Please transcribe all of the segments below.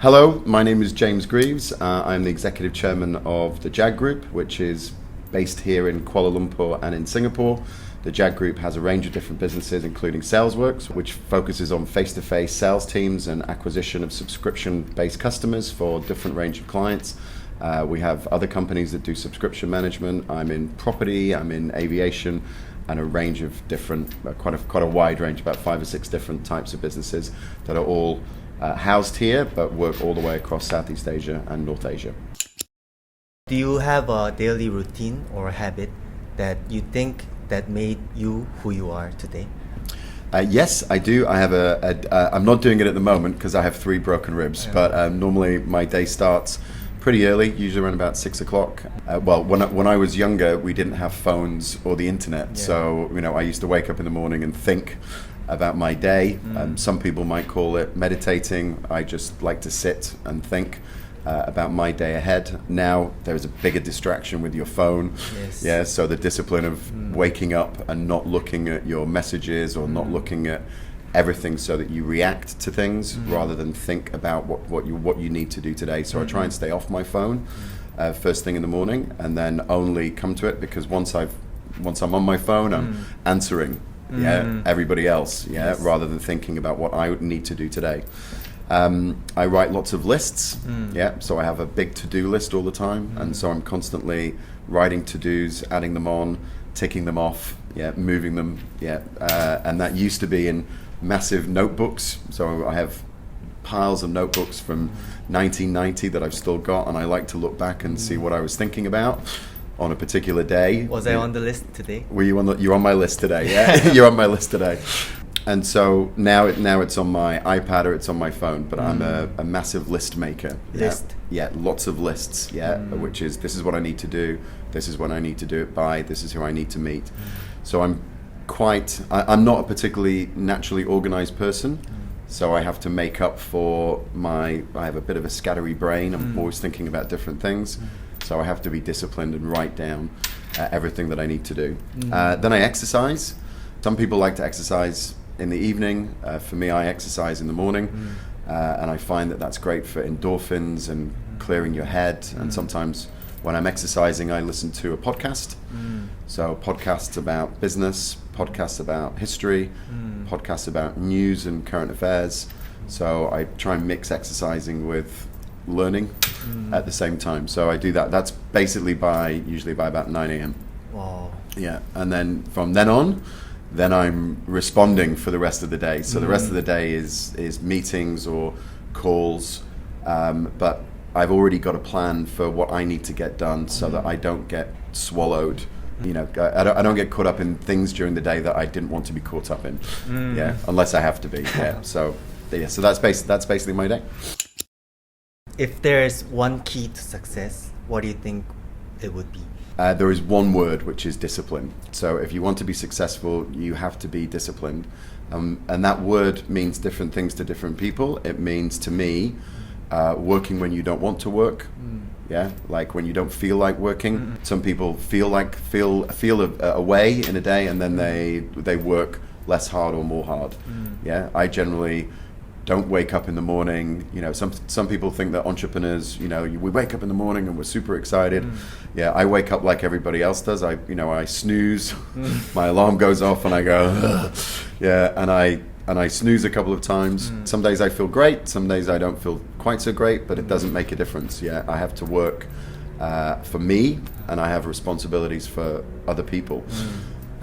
Hello, my name is James Greaves. I'm the executive chairman of the JAG Group, which is based here in Kuala Lumpur and in Singapore. The JAG Group has a range of different businesses, including SalesWorks, which focuses on face-to-face sales teams and acquisition of subscription-based customers for a different range of clients. We have other companies that do subscription management. I'm in property, I'm in aviation, and a range of different, quite a wide range, about 5 or 6 different types of businesses that are all housed here, but work all the way across Southeast Asia and North Asia. Do you have a daily routine or a habit that you think that made you who you are today? Yes, I do. I have I'm not doing it at the moment because I have 3 broken ribs, but normally my day starts pretty early, usually around about 6 o'clock. Well, when I was younger, we didn't have phones or the internet, so I used to wake up in the morning and think about my day. Some people might call it meditating. I just like to sit and think about my day ahead. Now there's a bigger distraction with your phone. Yes. So the discipline of waking up and not looking at your messages or not looking at everything, so that you react to things rather than think about what you need to do today. So I try and stay off my phone first thing in the morning, and then only come to it because once I'm on my phone, I'm answering everybody else, rather than thinking about what I would need to do today. I write lots of lists, so I have a big to-do list all the time, and so I'm constantly writing to-dos, adding them on, ticking them off, moving them, and that used to be in massive notebooks. So I have piles of notebooks from 1990 that I've still got, and I like to look back and see what I was thinking about on a particular day. Was I on the list today? Were you you're on my list today? Yeah, you're on my list today. And so now it's on my iPad or it's on my phone, but I'm a massive list maker. List? Yeah, lots of lists, which is, this is what I need to do, this is when I need to do it by, this is who I need to meet. So I'm not a particularly naturally organized person, so I have to make up for I have a bit of a scattery brain. I'm always thinking about different things, so I have to be disciplined and write down everything that I need to do. Then I exercise. Some people like to exercise in the evening. For me, I exercise in the morning, and I find that that's great for endorphins and clearing your head. And sometimes when I'm exercising, I listen to a podcast. So podcasts about business, podcasts about history, podcasts about news and current affairs. So I try and mix exercising with learning at the same time. So I do that. That's basically usually by about 9 a.m. Wow. Yeah, and then from then on, then I'm responding for the rest of the day. So the rest of the day is meetings or calls, but I've already got a plan for what I need to get done so that I don't get swallowed. I don't get caught up in things during the day that I didn't want to be caught up in. Unless I have to be. So that's basically my day. If there's one key to success, what do you think it would be? There is one word, which is discipline. So if you want to be successful, you have to be disciplined. And that word means different things to different people. It means, to me, working when you don't want to work. Like when you don't feel like working. Some people feel a way in a day, and then they work less hard or more hard. I generally don't wake up in the morning. Some people think that entrepreneurs, we wake up in the morning and we're super excited. I wake up like everybody else does. I snooze, my alarm goes off, and I go, and I snooze a couple of times. Some days I feel great, some days I don't feel quite so great, but it doesn't make a difference. I have to work for me, and I have responsibilities for other people.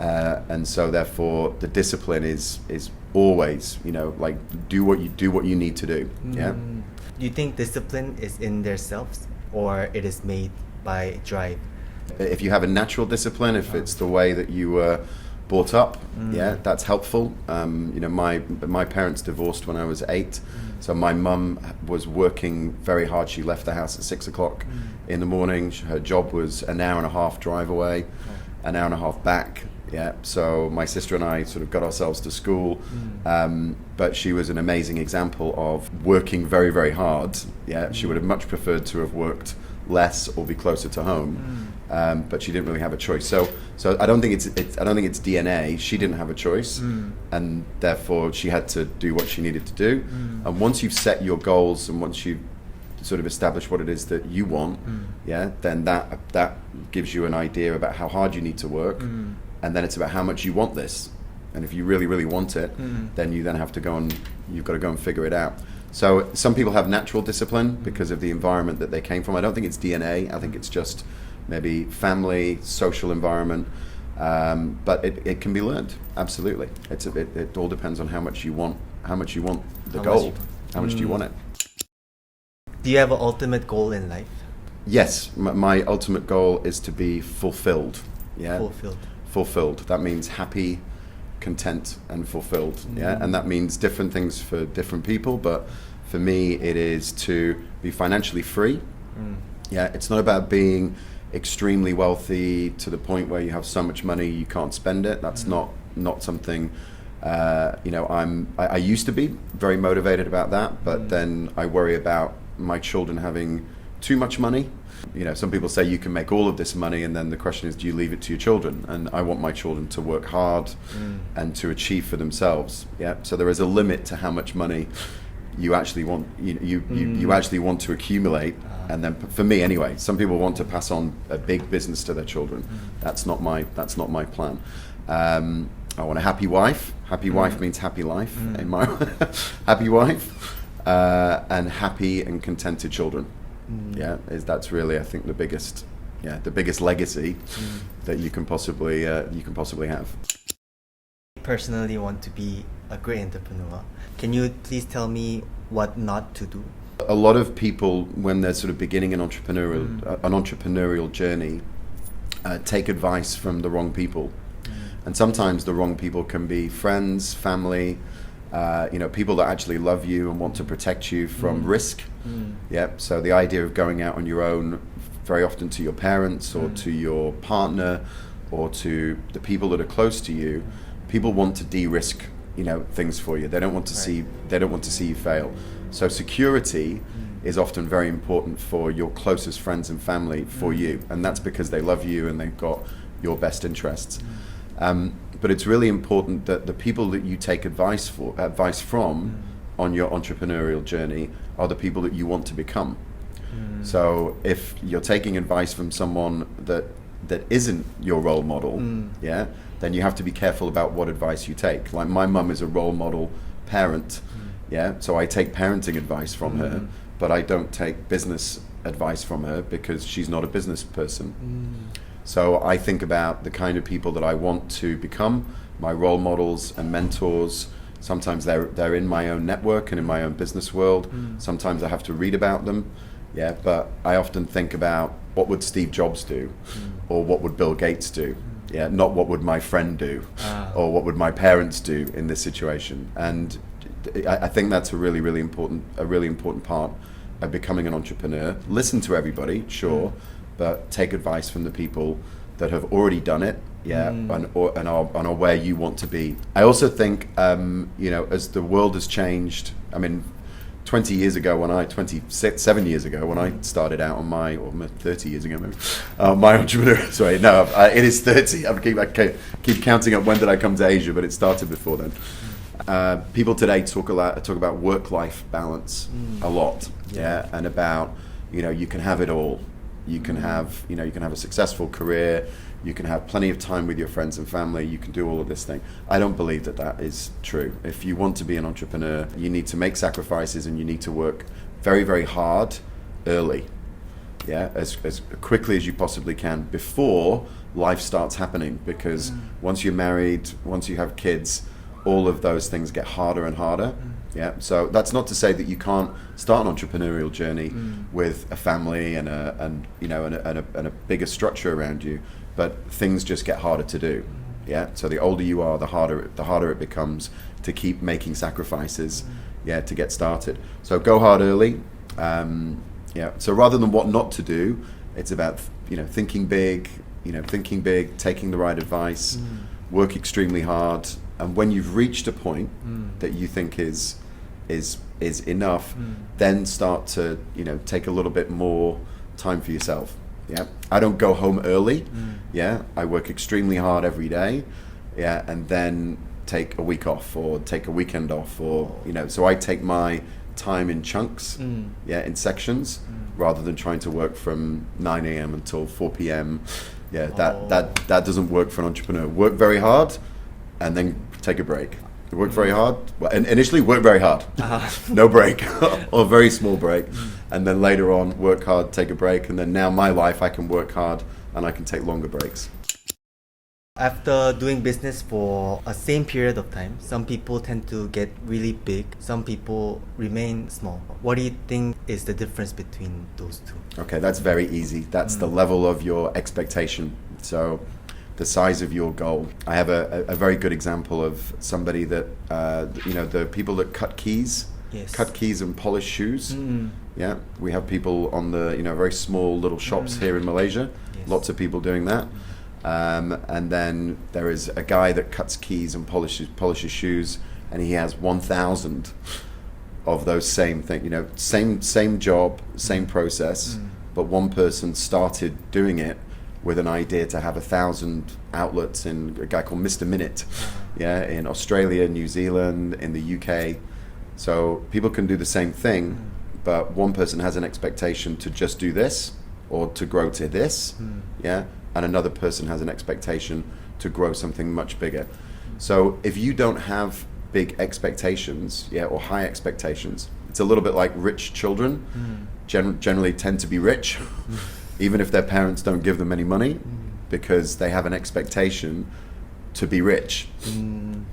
And so therefore the discipline is always, like do what you need to do. Do you think discipline is in themselves, or it is made by drive? If you have a natural discipline, if it's the way that you were brought up, that's helpful. My parents divorced when I was 8, so my mum was working very hard. She left the house at 6 o'clock in the morning. Her job was an hour and a half drive away, an hour and a half back. So my sister and I sort of got ourselves to school, but she was an amazing example of working very, very hard. She would have much preferred to have worked less or be closer to home, but she didn't really have a choice. So I don't think it's DNA. She didn't have a choice, and therefore she had to do what she needed to do. And once you've set your goals and once you've sort of establish what it is that you want, yeah, then that gives you an idea about how hard you need to work, and then it's about how much you want this. And if you really, really want it, then you then have to you've got to go and figure it out. So some people have natural discipline because of the environment that they came from. I don't think it's DNA. I think it's just maybe family, social environment. But it can be learned. Absolutely. It all depends on how much you want the goal. How much do you want it? Do you have an ultimate goal in life? Yes, my ultimate goal is to be fulfilled. Yeah, fulfilled. That means happy, content, and fulfilled. Yeah, and that means different things for different people. But for me, it is to be financially free. Yeah, it's not about being extremely wealthy to the point where you have so much money you can't spend it. That's not something. I used to be very motivated about that, but then I worry about my children having too much money. You know, some people say you can make all of this money, and then the question is, do you leave it to your children? And I want my children to work hard and to achieve for themselves. Yeah. So there is a limit to how much money you actually want. You actually want to accumulate, and then for me anyway, some people want to pass on a big business to their children. That's not my plan. I want a happy wife. Happy wife means happy life. In my happy wife. And happy and contented children. That's really, I think, the biggest legacy that you can possibly have. Personally want to be a great entrepreneur. Can you please tell me what not to do? A lot of people, when they're sort of beginning an entrepreneurial journey, take advice from the wrong people. And sometimes the wrong people can be friends, family, people that actually love you and want to protect you from risk. So the idea of going out on your own, very often to your parents or to your partner or to the people that are close to you, people want to de-risk, things for you. They don't want to see you fail. So security is often very important for your closest friends and family for you, and that's because they love you and they've got your best interests. But it's really important that the people that you take advice from on your entrepreneurial journey are the people that you want to become. So if you're taking advice from someone that isn't your role model, then you have to be careful about what advice you take. Like my mum is a role model parent, so I take parenting advice from her, but I don't take business advice from her because she's not a business person. So I think about the kind of people that I want to become, my role models and mentors. Sometimes they're in my own network and in my own business world. Sometimes I have to read about them. But I often think about what would Steve Jobs do, or what would Bill Gates do. Not what would my friend do, or what would my parents do in this situation. And I think that's a really, really important part of becoming an entrepreneur. Listen to everybody, sure. But take advice from the people that have already done it, and are where you want to be. I also think, as the world has changed, 27 years ago when I started out on my, or 30 years ago maybe, my entrepreneur, sorry, no, it is 30. I keep counting up when did I come to Asia, but it started before then. People today talk about work-life balance a lot, and about, you can have it all. You can have a successful career, you can have plenty of time with your friends and family, you can do all of this thing. I don't believe that is true. If you want to be an entrepreneur, you need to make sacrifices and you need to work very, very hard early. As quickly as you possibly can before life starts happening, because once you're married, once you have kids, all of those things get harder and harder. So that's not to say that you can't start an entrepreneurial journey with a family and a bigger structure around you, but things just get harder to do. So the older you are, the harder it becomes to keep making sacrifices, to get started. So go hard early. So rather than what not to do, it's about thinking big, taking the right advice, work extremely hard, and when you've reached a point that you think is enough, then start to take a little bit more time for yourself. I don't go home early. I work extremely hard every day, and then take a week off or take a weekend off, or so I take my time in chunks, in sections, rather than trying to work from 9 a.m. until 4 p.m. Yeah, that doesn't work for an entrepreneur. Work very hard, and then take a break. Work very hard. Well, initially, work very hard, no break, or a very small break, and then later on, work hard, take a break, and then now my life, I can work hard and I can take longer breaks. After doing business for a same period of time, some people tend to get really big, some people remain small. What do you think is the difference between those two? Okay, that's very easy. That's the level of your expectation. So the size of your goal. I have a very good example of somebody that, the people that cut keys, cut keys and polish shoes. Yeah, we have people on the, very small little shops here in Malaysia. Lots of people doing that. And then there is a guy that cuts keys and polishes shoes, and he has 1,000 of those same thing. Same job, same process, but one person started doing it with an idea to have 1,000 outlets in a guy called Mr. Minute, in Australia, New Zealand, in the UK. So people can do the same thing, but one person has an expectation to just do this or to grow to this, and another person has an expectation to grow something much bigger. So if you don't have big expectations, or high expectations, it's a little bit like rich children generally tend to be rich, even if their parents don't give them any money, because they have an expectation to be rich. And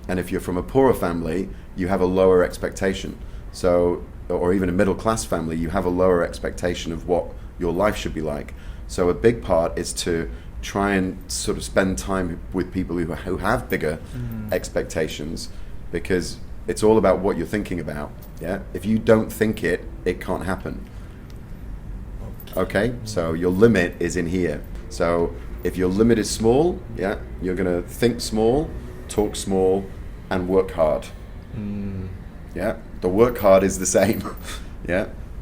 if you're from a poorer family, you have a lower expectation. So, or even a middle class family, you have a lower expectation of what your life should be like. So a big part is to try and sort of spend time with people who have bigger expectations, because it's all about what you're thinking about. If you don't think it, it can't happen. Okay, so your limit is in here. So if your limit is small, you're gonna think small, talk small, and work hard. The work hard is the same.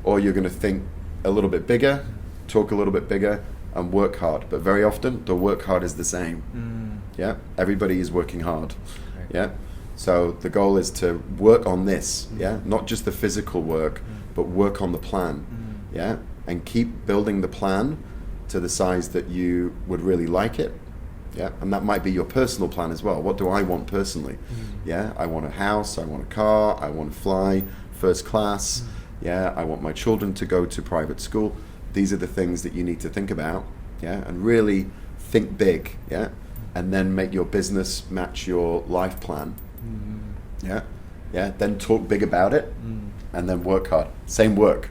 Or you're gonna think a little bit bigger, talk a little bit bigger, and work hard. But very often the work hard is the same. Everybody is working hard. So the goal is to work on this, not just the physical work, but work on the plan. And keep building the plan to the size that you would really like it. And that might be your personal plan as well. What do I want personally? I want a house, I want a car, I want to fly first class. I want my children to go to private school. These are the things that you need to think about, and really think big, and then make your business match your life plan. Then talk big about it, and then work hard. Same work,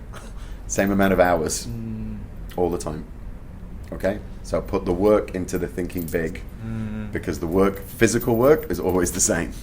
same amount of hours, all the time. Okay, so put the work into the thinking big, because the work, physical work, is always the same.